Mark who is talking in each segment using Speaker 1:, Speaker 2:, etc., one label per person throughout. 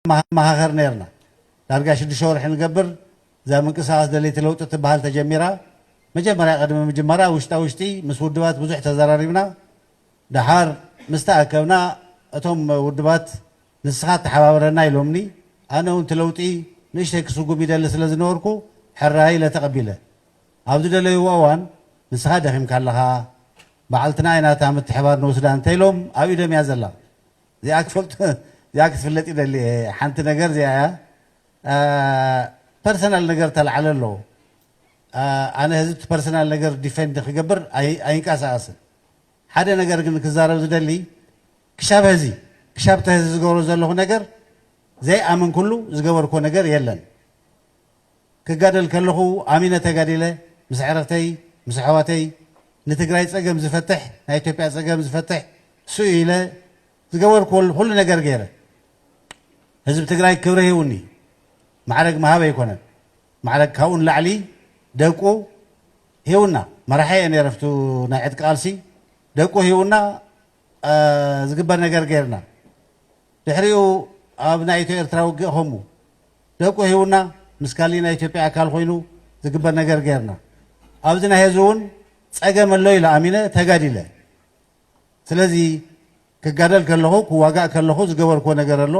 Speaker 1: ማሃኸር ነርና ዳርጋ 6 ወርሕ ንገብር ዘምንቅሳስ ደለይት ለውጥ ትበሃል ተጀሚራ መጀመሪያ ቀድመ መጀመሪያ ውሽጣ ምስ ውድባት ብዙሕ ተዘራሪብና ደሓር ምስተኣከብና እቶም ውድባት ንስኻ ተሓባበረና ኢሎምኒ ኣነ እውን ትለውጢ ንእሽተይ ክስጉም ይደሊ ስለ ዝነበርኩ ሕራይ ለተቐቢለ ኣብዚ ደለይዎ እዋን ንስኻ ደኺምካ ኣለኻ በዓልትና ዓይናታ ምትሕባር ንወስዳ እንተኢሎም ኣብ ኢዶም እያ ዘላ እዚኣ ክትፍለጥ ይደሊ ሓንቲ ነገር እዚኣ ፐርሰናል ነገር ተለዓለ ኣሎ ኣነ ህዝብቲ ፐርሰናል ነገር ዲፌንድ ክገብር ኣይንቀሳቐስን ሓደ ነገር ግን ክዛረብ ዝደሊ ክሻብ ተህዚ ዝገብሮ ዘለኹ ነገር ዘይኣምን ኩሉ ዝገበርኮ ነገር የለን ክጋደል ከለኹ ኣሚነ ተጋዲለ ምስ ዕረኽተይ ምስ ኣሕዋተይ ንትግራይ ፀገም ዝፈትሕ ናይ ኢትዮጵያ ፀገም ዝፈትሕ ስኡ ኢለ ዝገበርኩ ኩሉ ነገር ገይረ ህዝቢ ትግራይ ክብሪ ሂቡኒ ማዕረግ መሃበ ኣይኮነን ማዕረግ ካብኡ ንላዕሊ ደቁ ሂቡና መራሓየ ነረፍቱ ናይ ዕጥቂ ቃልሲ ደቁ ሂቡና ዝግበር ነገር ገይርና ድሕሪኡ ኣብ ናይ ኢትዮ ኤርትራ ውግእ ኸሙ ደቁ ሂቡና ምስ ካሊእ ናይ ኢትዮጵያ ኣካል ኮይኑ ዝግበር ነገር ገይርና ኣብዚ ናይ ህዝቢ እውን ፀገም ኣሎ ኢለ ኣሚነ ተጋዲለ ስለዚ ክጋደል ከለኹ ክዋጋእ ከለኹ ዝገበርኮ ነገር ኣሎ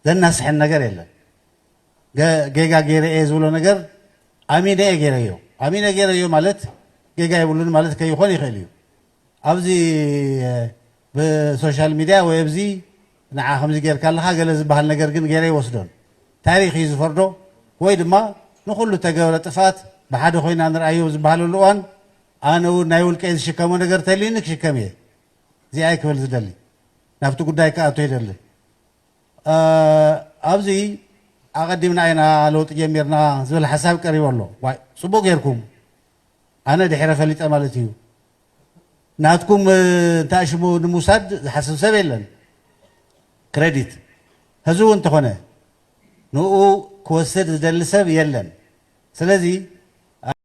Speaker 1: ዘናስሕን ነገር የለን ጌጋ ገይረ እየ ዝብሎ ነገር ኣሚነ እየ ገይረዮ ኣሚነ ገይረዮ ማለት ጌጋ ይብሉን ማለት ከይኾን ይኽእል እዩ ኣብዚ ብሶሻል ሚድያ ወይ ኣብዚ ንዓ ከምዚ ጌርካ ኣለካ ገለ ዝበሃል ነገር ግን ገይረ ይወስዶን ታሪክ እዩ ዝፈርዶ ወይ ድማ ንኩሉ ተገብረ ጥፋት ብሓደ ኮይና ንርአዮ ዝበሃለሉ እዋን ኣነ እውን ናይ ውልቀይ ዝሽከሞ ነገር ተልዩኒ ክሽከም እየ እዚኣ ክብል ዝደሊ ናብቲ ጉዳይ ከኣቶ ይደሊ ኣብዚ ኣቐዲምና ኢና ለውጢ ጀሚርና ዝብል ሓሳብ ቀሪቡ ኣሎ ፅቡቅ ጌርኩም ኣነ ድሕረ ፈሊጠ ማለት እዩ ናትኩም እንታሽሙ ንምውሳድ ዝሓስብ ሰብ የለን ክሬዲት ህዝቡ እንተኾነ ንኡ ክወስድ ዝደሊ ሰብ የለን ስለዚ